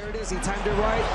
There it is. He timed it right.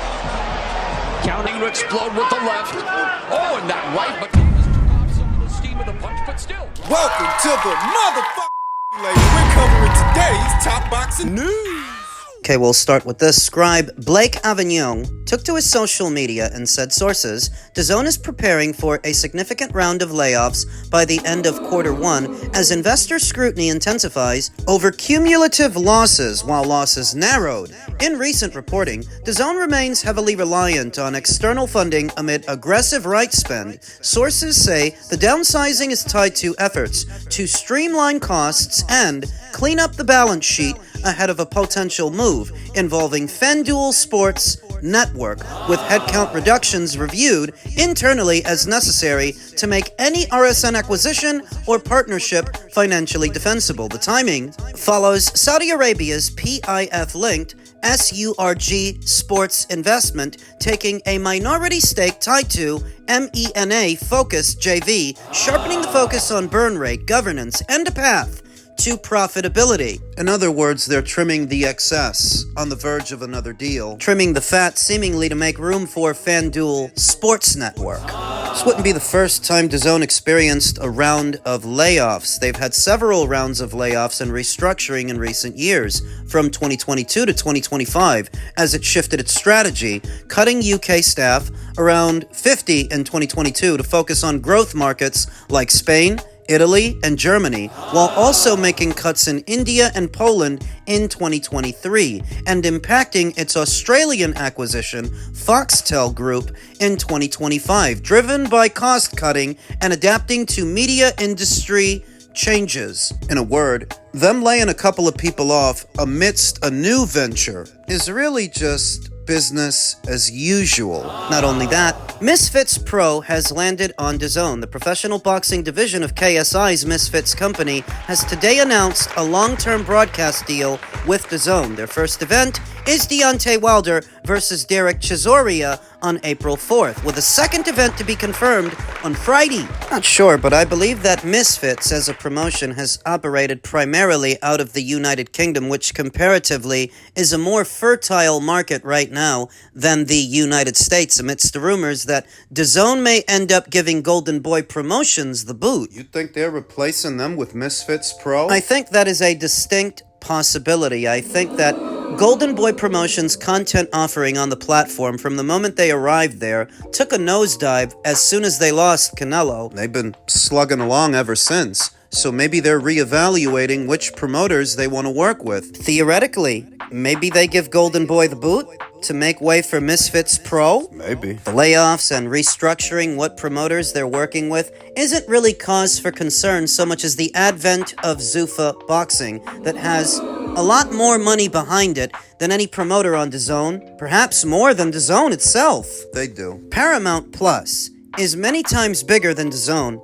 Counting to explode with the left. Oh, and that right, but Davis took off some of the steam of the punch, but still. Welcome to the motherfucking later. We're covering today's top boxing news. Okay, we'll start with this. Scribe Blake Avignon took to his social media and said, sources, DAZN is preparing for a significant round of layoffs by the end of Q1 as investor scrutiny intensifies over cumulative losses while losses narrowed. In recent reporting, DAZN remains heavily reliant on external funding amid aggressive right spend. Sources say the downsizing is tied to efforts to streamline costs and clean up the balance sheet ahead of a potential move involving FanDuel Sports Network, with headcount reductions reviewed internally as necessary to make any RSN acquisition or partnership financially defensible. The timing follows Saudi Arabia's PIF-linked SURG Sports Investment taking a minority stake tied to MENA-focused JV, sharpening the focus on burn rate, governance, and a path to profitability. In other words, they're trimming the excess on the verge of another deal, trimming the fat seemingly to make room for FanDuel Sports Network. This wouldn't be the first time DAZN experienced a round of layoffs. They've had several rounds of layoffs and restructuring in recent years, from 2022 to 2025, as it shifted its strategy, cutting UK staff around 50 in 2022 to focus on growth markets like Spain, Italy, and Germany, while also making cuts in India and Poland in 2023, and impacting its Australian acquisition, Foxtel Group, in 2025, driven by cost-cutting and adapting to media industry changes. In a word, them laying a couple of people off amidst a new venture is really just business as usual. Not only that, Misfits Pro has landed on DAZN. The professional boxing division of KSI's Misfits company has today announced a long-term broadcast deal with DAZN. Their first event is Deontay Wilder versus Derek Chisora on April 4th, with a second event to be confirmed on Friday. Not sure, but I believe that Misfits as a promotion has operated primarily out of the United Kingdom, which comparatively is a more fertile market right now than the United States, amidst the rumors that DAZN may end up giving Golden Boy Promotions the boot. You think they're replacing them with Misfits Pro? I think that is a distinct possibility. I think that Golden Boy Promotions' content offering on the platform from the moment they arrived there took a nosedive as soon as they lost Canelo. They've been slugging along ever since, so maybe they're reevaluating which promoters they want to work with. Theoretically, maybe they give Golden Boy the boot to make way for Misfits Pro? Maybe. The layoffs and restructuring what promoters they're working with isn't really cause for concern so much as the advent of Zuffa Boxing that has a lot more money behind it than any promoter on DAZN, perhaps more than DAZN itself. They do. Paramount Plus is many times bigger than DAZN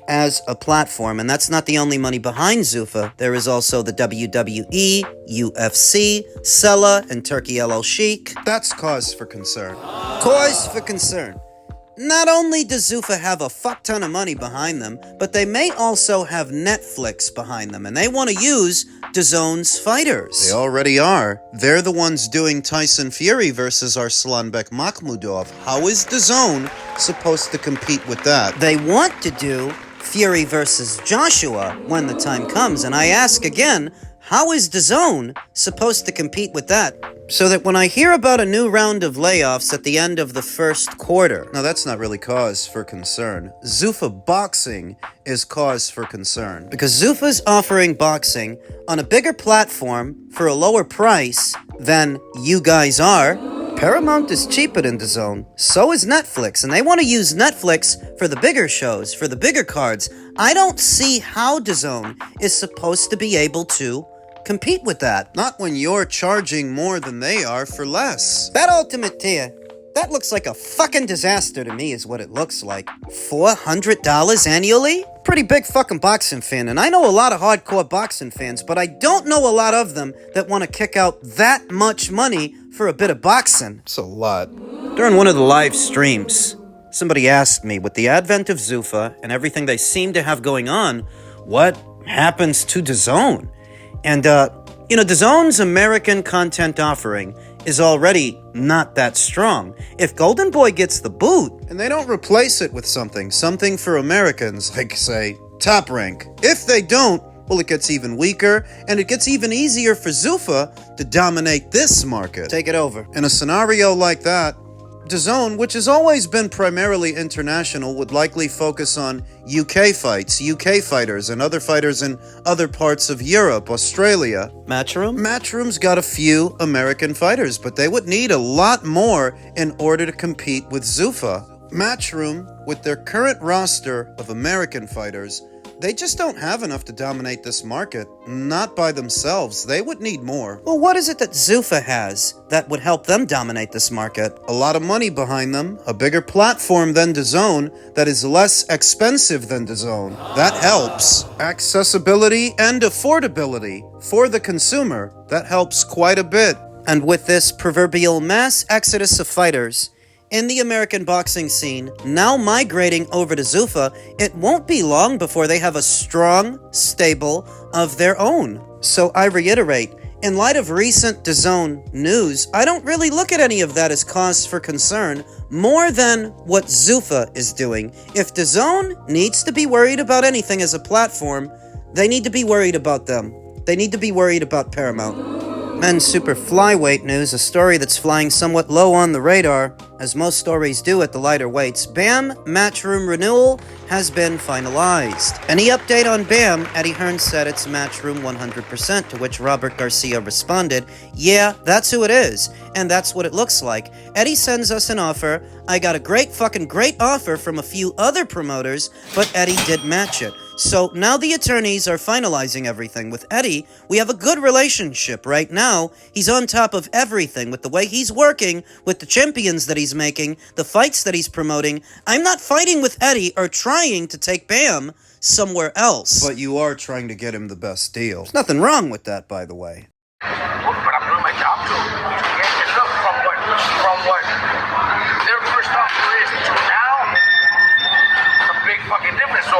as a platform, and that's not the only money behind Zuffa. There is also the WWE, UFC, Sella, and Turkey El Sheikh. That's cause for concern. Cause for concern. Not only does Zuffa have a fuck ton of money behind them, but they may also have Netflix behind them, and they want to use DAZN's fighters. They already are. They're the ones doing Tyson Fury versus Arslanbek Makhmudov. How is DAZN supposed to compete with that? They want to do Fury versus Joshua when the time comes, and I ask again, how is DAZN supposed to compete with that? So that when I hear about a new round of layoffs at the end of the first quarter... No, that's not really cause for concern. Zuffa Boxing is cause for concern. Because Zuffa's offering boxing on a bigger platform for a lower price than you guys are. Paramount is cheaper than DAZN. So is Netflix, and they want to use Netflix for the bigger shows, for the bigger cards. I don't see how DAZN is supposed to be able to compete with that. Not when you're charging more than they are for less. That Ultimate tier, that looks like a fucking disaster to me is what it looks like. $400 annually? Pretty big fucking boxing fan, and I know a lot of hardcore boxing fans, but I don't know a lot of them that want to kick out that much money for a bit of boxing. It's a lot. During one of the live streams, somebody asked me, with the advent of Zuffa and everything they seem to have going on, what happens to DAZN? And, DAZN's American content offering is already not that strong. If Golden Boy gets the boot, And they don't replace it with something for Americans, like, say, Top Rank. If they don't, well, it gets even weaker, and it gets even easier for Zuffa to dominate this market. take it over. In a scenario like that, DAZN, which has always been primarily international, would likely focus on UK fights, UK fighters, and other fighters in other parts of Europe, Australia. Matchroom? Matchroom's got a few American fighters, but they would need a lot more in order to compete with Zuffa. Matchroom, with their current roster of American fighters, they just don't have enough to dominate this market. Not by themselves. They would need more. Well, what is it that Zuffa has that would help them dominate this market? A lot of money behind them, a bigger platform than DAZN that is less expensive than DAZN. That helps. Accessibility and affordability for the consumer, that helps quite a bit. And with this proverbial mass exodus of fighters in the American boxing scene now migrating over to Zuffa, it won't be long before they have a strong stable of their own. So I reiterate, in light of recent DAZN news, I don't really look at any of that as cause for concern more than what Zuffa is doing. If DAZN needs to be worried about anything as a platform, they need to be worried about them. They need to be worried about Paramount. Men's super flyweight news, a story that's flying somewhat low on the radar, as most stories do at the lighter weights. BAM Matchroom renewal has been finalized. Any update on BAM? Eddie Hearn said it's Matchroom 100%, to which Robert Garcia responded, yeah, that's who it is, and that's what it looks like. Eddie sends us an offer. I got a great offer from a few other promoters, but Eddie did match it. So now the attorneys are finalizing everything. With Eddie, we have a good relationship right now. He's on top of everything with the way he's working, with the champions that he's making, the fights that he's promoting. I'm not fighting with Eddie or trying to take BAM somewhere else. But you are trying to get him the best deal. There's nothing wrong with that, by the way. But I'm doing my job too. And look, from what their first offer is to now, it's a big fucking difference. So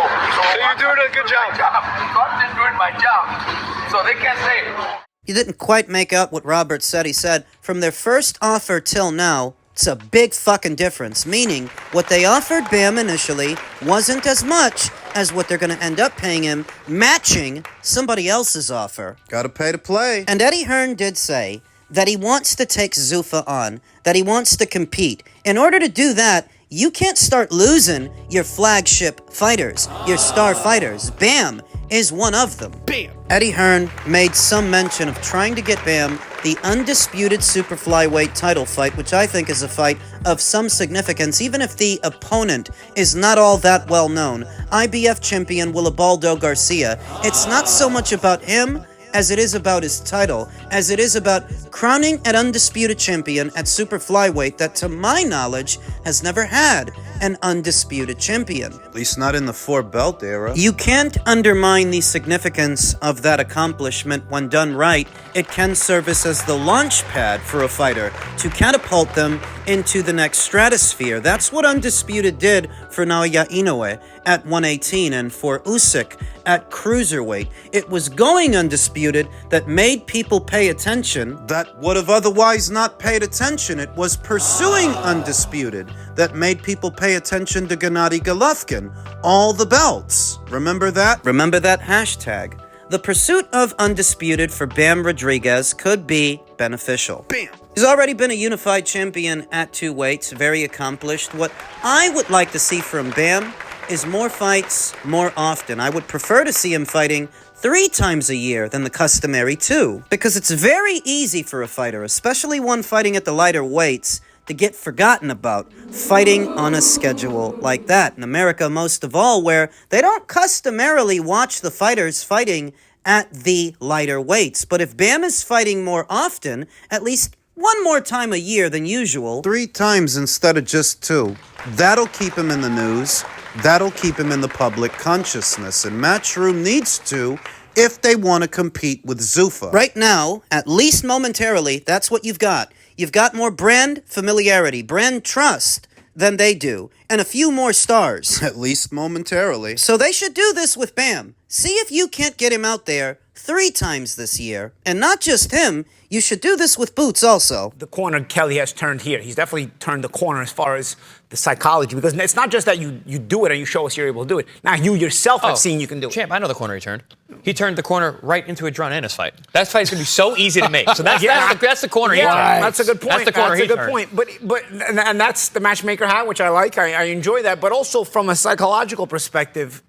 you're doing a good job. I'm just doing my job. So they can't say. You didn't quite make out what Robert said. He said, from their first offer till now, it's a big fucking difference. Meaning, what they offered BAM initially wasn't as much as what they're going to end up paying him, matching somebody else's offer. Gotta pay to play. And Eddie Hearn did say that he wants to take Zuffa on, that he wants to compete. In order to do that, you can't start losing your flagship fighters, your star fighters. BAM is one of them. Bam! Eddie Hearn made some mention of trying to get BAM the undisputed super flyweight title fight, which I think is a fight of some significance, even if the opponent is not all that well known. IBF champion Willibaldo Garcia. It's not so much about him as it is about his title, as it is about crowning an undisputed champion at super flyweight that, to my knowledge, has never had an undisputed champion. At least not in the four-belt era. You can't undermine the significance of that accomplishment when done right. It can serve as the launch pad for a fighter to catapult them into the next stratosphere. That's what Undisputed did for Naoya Inoue at 118 and for Usyk at cruiserweight. It was going undisputed that made people pay attention. That would have otherwise not paid attention. It was pursuing undisputed that made people pay attention to Gennady Golovkin. All the belts. Remember that? Remember that hashtag. The pursuit of undisputed for Bam Rodriguez could be beneficial. Bam! He's already been a unified champion at 2 weights, very accomplished. What I would like to see from Bam is more fights more often. I would prefer to see him fighting 3 times a year than the customary 2, because it's very easy for a fighter, especially one fighting at the lighter weights, to get forgotten about fighting on a schedule like that. In America, most of all, where they don't customarily watch the fighters fighting at the lighter weights. But if Bam is fighting more often, at least one more time a year than usual, 3 times instead of just 2. That'll keep him in the news. That'll keep him in the public consciousness. And Matchroom needs to if they want to compete with Zuffa. right now, at least momentarily, that's what you've got. You've got more brand familiarity, brand trust than they do, and a few more stars. At least momentarily. So they should do this with Bam. See if you can't get him out there 3 times this year. And not just him, you should do this with Boots also. The corner Kelly has turned here. He's definitely turned the corner as far as the psychology, because it's not just that you do it and you show us you're able to do it. Now you yourself have seen you can do it. Champ, I know the corner he turned. He turned the corner right into a John Ennis fight. That fight's going to be so easy to make. So that's the corner he turned. That's a good point. That's the corner he turned. But and that's the matchmaker hat, which I like. I enjoy that. But also from a psychological perspective,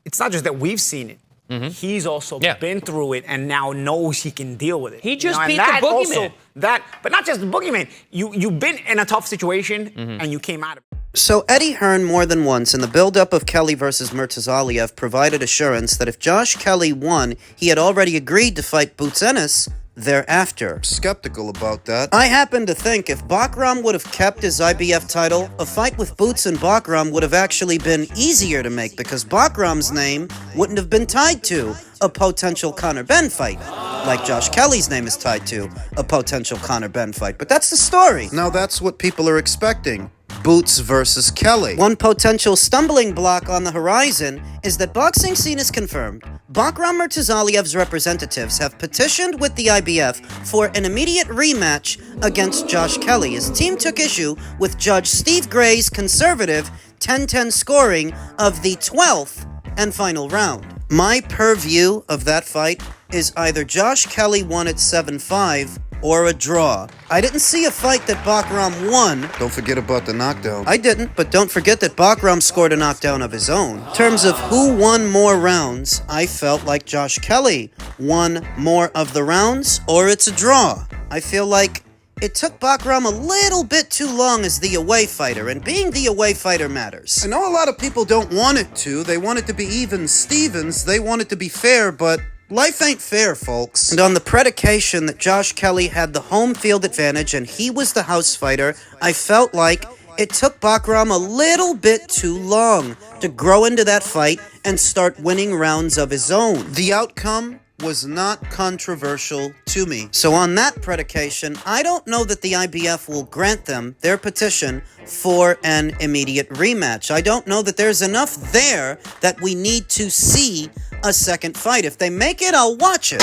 it's not just that we've seen it. Mm-hmm. He's also been through it and now knows he can deal with it. He just beat the boogeyman. But not just the boogeyman. You've been in a tough situation and you came out of it. So Eddie Hearn more than once in the build-up of Kelly versus Murtazaliev provided assurance that if Josh Kelly won, he had already agreed to fight Boots Ennis thereafter. Skeptical about that. I happen to think if Bakram would have kept his IBF title, a fight with Boots and Bakram would have actually been easier to make because Bakram's name wouldn't have been tied to a potential Conor Benn fight, like Josh Kelly's name is tied to a potential Conor Benn fight. But that's the story. Now that's what people are expecting. Boots versus Kelly. One potential stumbling block on the horizon is that boxing scene is confirmed. Bakram Murtazaliev's representatives have petitioned with the IBF for an immediate rematch against Josh Kelly. His team took issue with Judge Steve Gray's conservative 10-10 scoring of the 12th and final round. My purview of that fight is either Josh Kelly won at 7-5 or a draw. I didn't see a fight that Bakram won. Don't forget about the knockdown. I didn't, but don't forget that Bakram scored a knockdown of his own. In terms of who won more rounds, I felt like Josh Kelly won more of the rounds, or it's a draw. I feel like it took Bakram a little bit too long as the away fighter, and being the away fighter matters. I know a lot of people don't want it to. They want it to be even Stevens. They want it to be fair, but life ain't fair, folks. And on the predication that Josh Kelly had the home field advantage and he was the house fighter, I felt like it took Bakram a little bit too long to grow into that fight and start winning rounds of his own. The outcome was not controversial to me. So on that predication, I don't know that the IBF will grant them their petition for an immediate rematch. I don't know that there's enough there that we need to see a second fight. If they make it, I'll watch it.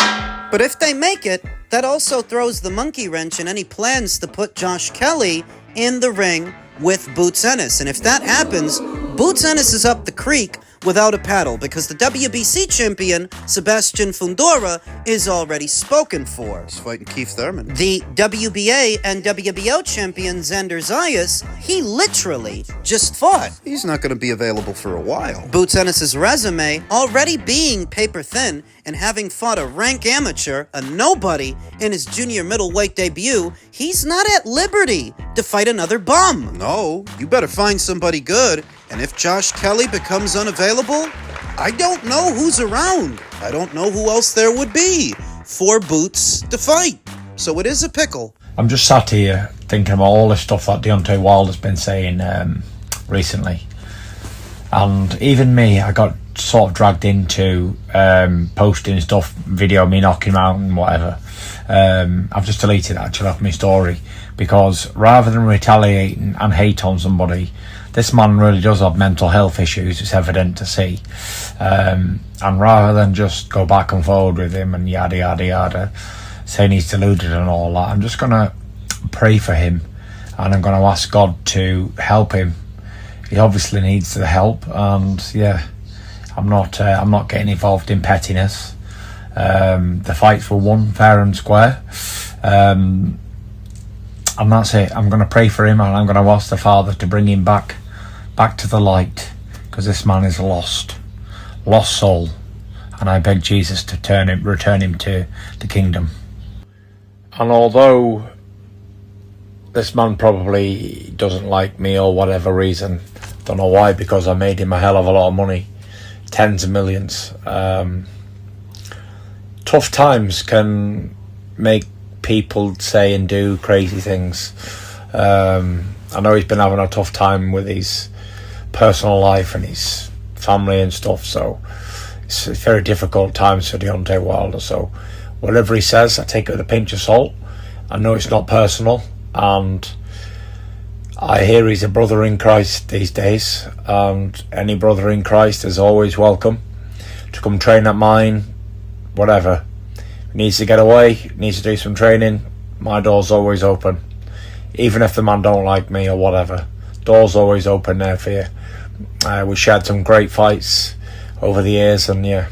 But if they make it, that also throws the monkey wrench in any plans to put Josh Kelly in the ring with Boots Ennis. And if that happens, Boots Ennis is up the creek without a paddle because the WBC champion, Sebastian Fundora, is already spoken for. He's fighting Keith Thurman. The WBA and WBO champion, Xander Zayas, he literally just fought. He's not going to be available for a while. Boots Ennis' resume, already being paper thin and having fought a rank amateur, a nobody, in his junior middleweight debut, he's not at liberty to fight another bum. No, you better find somebody good. And if Josh Kelly becomes unavailable, I don't know who's around. I don't know who else there would be for Boots to fight. So it is a pickle. I'm just sat here thinking about all the stuff that Deontay Wilder's been saying recently. And even me, I got sort of dragged into posting stuff, video me knocking him out and whatever. I've just deleted it actually off my story because rather than retaliating and hate on somebody, this man really does have mental health issues, it's evident to see. And rather than just go back and forward with him and yada yada yada, saying he's deluded and all that, I'm just going to pray for him and I'm going to ask God to help him. He obviously needs the help, and yeah, I'm not getting involved in pettiness. The fights were won fair and square, and that's it. I'm going to pray for him, and I'm going to ask the Father to bring him back to the light, because this man is lost soul, and I beg Jesus to return him to the kingdom. And although this man probably doesn't like me or whatever reason, don't know why, because I made him a hell of a lot of money, tens of millions. Tough times can make people say and do crazy things. I know he's been having a tough time with his personal life and his family and stuff, so it's very difficult times for Deontay Wilder. So whatever he says, I take it with a pinch of salt. I know it's not personal, and I hear he's a brother in Christ these days, and any brother in Christ is always welcome to come train at mine whatever. Needs to get away, needs to do some training, my door's always open. Even if the man don't like me or whatever, door's always open there for you. We shared some great fights over the years, and yeah,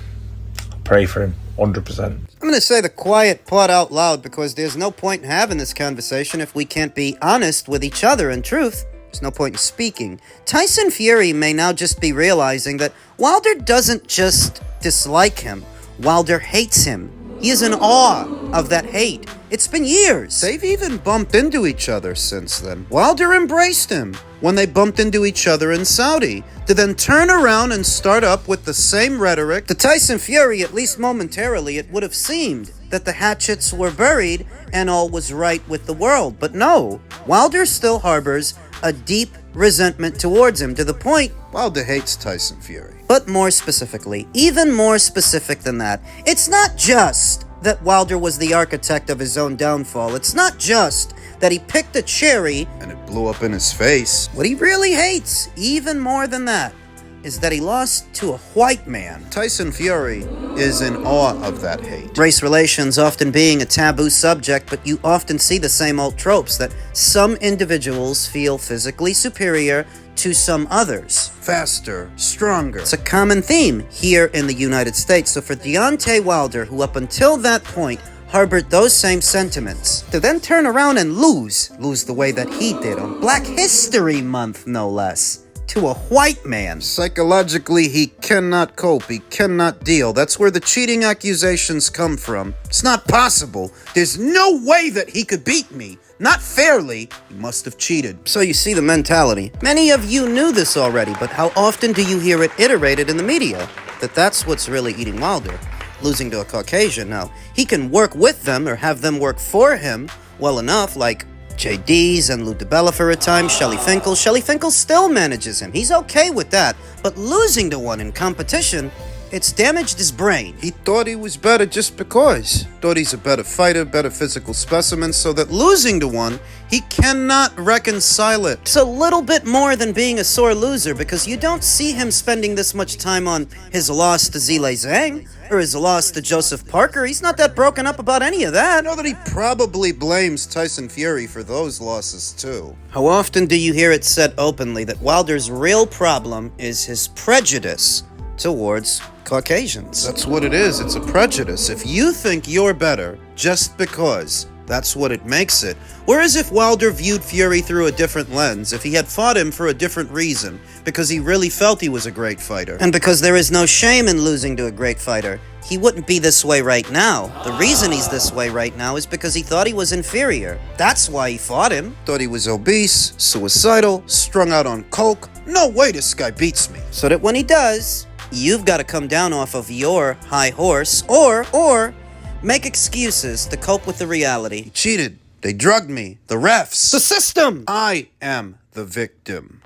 I pray for him 100%. I'm going to say the quiet part out loud because there's no point in having this conversation if we can't be honest with each other. In truth, there's no point in speaking. Tyson Fury may now just be realizing that Wilder doesn't just dislike him, Wilder hates him. He is in awe of that hate. It's been years. They've even bumped into each other since then. Wilder embraced him when they bumped into each other in Saudi, to then turn around and start up with the same rhetoric. To Tyson Fury, at least momentarily, it would have seemed that the hatchets were buried and all was right with the world. But no, Wilder still harbors a deep resentment towards him, to the point Wilder hates Tyson Fury. But more specifically, even more specific than that, it's not just that Wilder was the architect of his own downfall. It's not just that he picked a cherry and it blew up in his face. What he really hates, even more than that, is that he lost to a white man. Tyson Fury is in awe of that hate. Race relations often being a taboo subject, but you often see the same old tropes that some individuals feel physically superior to some others. Faster, stronger. It's a common theme here in the United States. So for Deontay Wilder, who up until that point harbored those same sentiments, to then turn around and lose the way that he did on Black History Month, no less, to a white man. Psychologically, he cannot cope. He cannot deal. That's where the cheating accusations come from. It's not possible. There's no way that he could beat me. Not fairly. He must have cheated. So you see the mentality. Many of you knew this already, but how often do you hear it iterated in the media? That's what's really eating Wilder. Losing to a Caucasian. Now, he can work with them or have them work for him well enough, like JD's and Lou DiBella for a time, Shelly Finkel. Shelly Finkel still manages him. He's okay with that. But losing to one in competition, it's damaged his brain. He thought he was better just because. Thought he's a better fighter, better physical specimen, so that losing to one, he cannot reconcile it. It's a little bit more than being a sore loser, because you don't see him spending this much time on his loss to Zhilei Zhang or his loss to Joseph Parker. He's not that broken up about any of that. I know that he probably blames Tyson Fury for those losses too. How often do you hear it said openly that Wilder's real problem is his prejudice towards Caucasians? That's what it is. It's a prejudice. If you think you're better just because, that's what it makes it. Whereas if Wilder viewed Fury through a different lens, if he had fought him for a different reason, because he really felt he was a great fighter, and because there is no shame in losing to a great fighter, he wouldn't be this way right now. The reason he's this way right now is because he thought he was inferior. That's why he fought him. Thought he was obese, suicidal, strung out on coke. No way this guy beats me. So that when he does, you've got to come down off of your high horse or make excuses to cope with the reality. He cheated. They drugged me. The refs. The system. I am the victim.